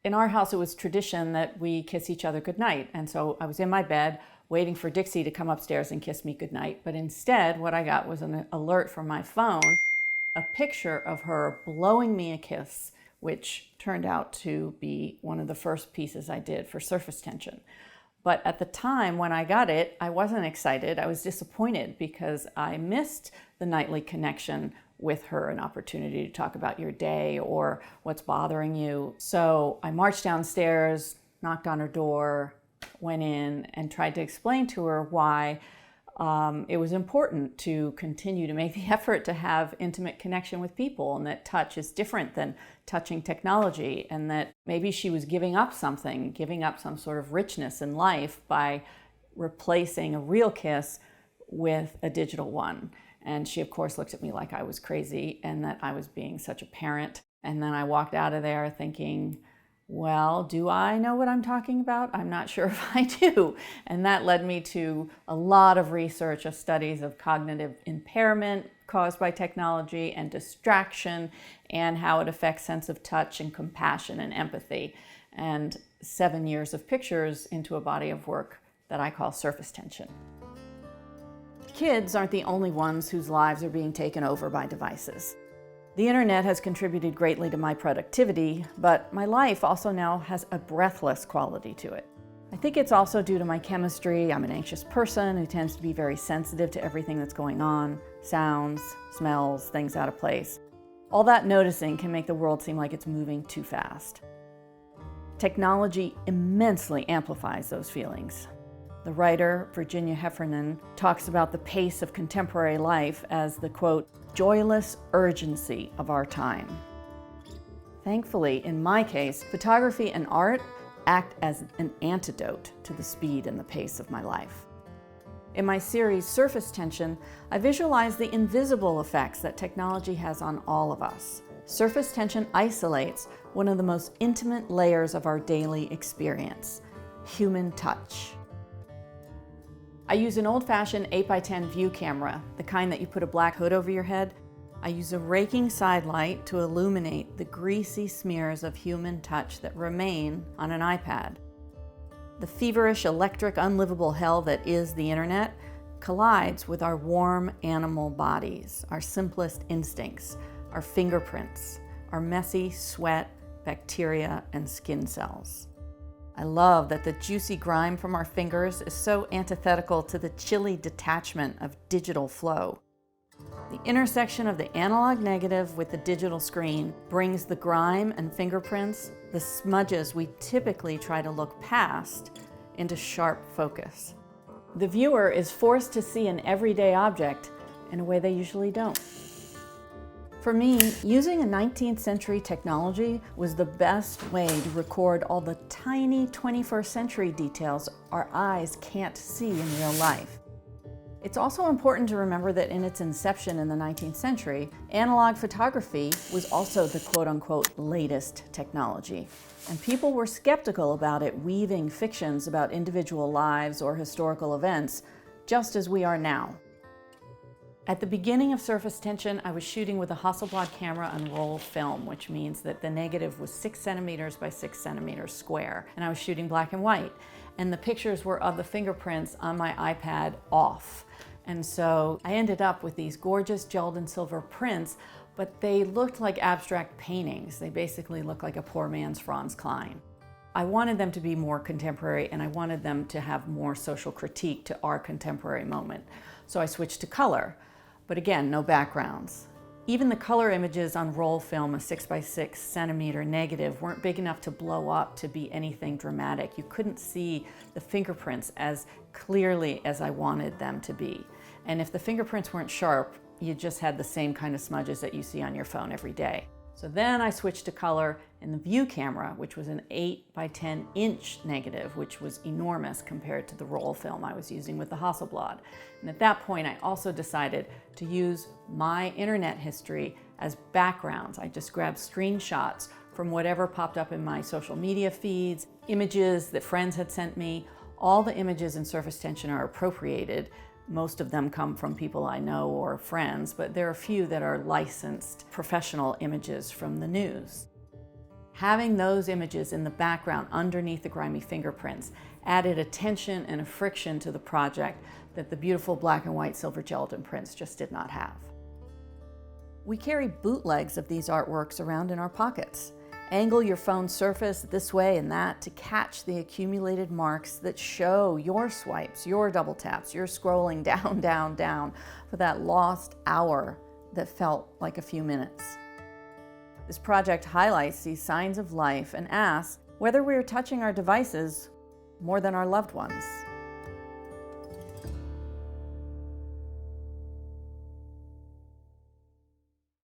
In our house, it was tradition that we kiss each other goodnight. And so I was in my bed waiting for Dixie to come upstairs and kiss me goodnight. But instead, what I got was an alert from my phone, a picture of her blowing me a kiss, which turned out to be one of the first pieces I did for surface tension. But at the time when I got it, I wasn't excited. I was disappointed because I missed the nightly connection with her, an opportunity to talk about your day or what's bothering you. So I marched downstairs, knocked on her door, went in, and tried to explain to her why it was important to continue to make the effort to have intimate connection with people, and that touch is different than touching technology, and that maybe she was giving up something, giving up some sort of richness in life by replacing a real kiss with a digital one. And she, of course, looked at me like I was crazy and that I was being such a parent. And then I walked out of there thinking, well, do I know what I'm talking about? I'm not sure if I do. And that led me to a lot of research of studies of cognitive impairment caused by technology and distraction and how it affects sense of touch and compassion and empathy. And 7 years of pictures into a body of work that I call surface tension. Kids aren't the only ones whose lives are being taken over by devices. The internet has contributed greatly to my productivity, but my life also now has a breathless quality to it. I think it's also due to my chemistry. I'm an anxious person who tends to be very sensitive to everything that's going on, sounds, smells, things out of place. All that noticing can make the world seem like it's moving too fast. Technology immensely amplifies those feelings. The writer, Virginia Heffernan, talks about the pace of contemporary life as the, quote, joyless urgency of our time. Thankfully, in my case, photography and art act as an antidote to the speed and the pace of my life. In my series, Surface Tension, I visualize the invisible effects that technology has on all of us. Surface tension isolates one of the most intimate layers of our daily experience, human touch. I use an old-fashioned 8x10 view camera, the kind that you put a black hood over your head. I use a raking side light to illuminate the greasy smears of human touch that remain on an iPad. The feverish, electric, unlivable hell that is the internet collides with our warm animal bodies, our simplest instincts, our fingerprints, our messy sweat, bacteria, and skin cells. I love that the juicy grime from our fingers is so antithetical to the chilly detachment of digital flow. The intersection of the analog negative with the digital screen brings the grime and fingerprints, the smudges we typically try to look past, into sharp focus. The viewer is forced to see an everyday object in a way they usually don't. For me, using a 19th century technology was the best way to record all the tiny 21st century details our eyes can't see in real life. It's also important to remember that in its inception in the 19th century, analog photography was also the quote-unquote latest technology, and people were skeptical about it weaving fictions about individual lives or historical events, just as we are now. At the beginning of Surface Tension, I was shooting with a Hasselblad camera on roll film, which means that the negative was 6 centimeters by 6 centimeters square, and I was shooting black and white. And the pictures were of the fingerprints on my iPad off. And so I ended up with these gorgeous gelled and silver prints, but they looked like abstract paintings. They basically looked like a poor man's Franz Klein. I wanted them to be more contemporary, and I wanted them to have more social critique to our contemporary moment. So I switched to color. But again, no backgrounds. Even the color images on roll film, a 6 by 6 centimeter negative, weren't big enough to blow up to be anything dramatic. You couldn't see the fingerprints as clearly as I wanted them to be. And if the fingerprints weren't sharp, you just had the same kind of smudges that you see on your phone every day. So then I switched to color in the view camera, which was an 8 by 10 inch negative, which was enormous compared to the roll film I was using with the Hasselblad. And at that point, I also decided to use my internet history as backgrounds. I just grabbed screenshots from whatever popped up in my social media feeds, images that friends had sent me. All the images in Surface Tension are appropriated. Most of them come from people I know or friends, but there are a few that are licensed professional images from the news. Having those images in the background underneath the grimy fingerprints added a tension and a friction to the project that the beautiful black and white silver gelatin prints just did not have. We carry bootlegs of these artworks around in our pockets. Angle your phone surface this way and that to catch the accumulated marks that show your swipes, your double taps, your scrolling down, down, down for that lost hour that felt like a few minutes. This project highlights these signs of life and asks whether we are touching our devices more than our loved ones.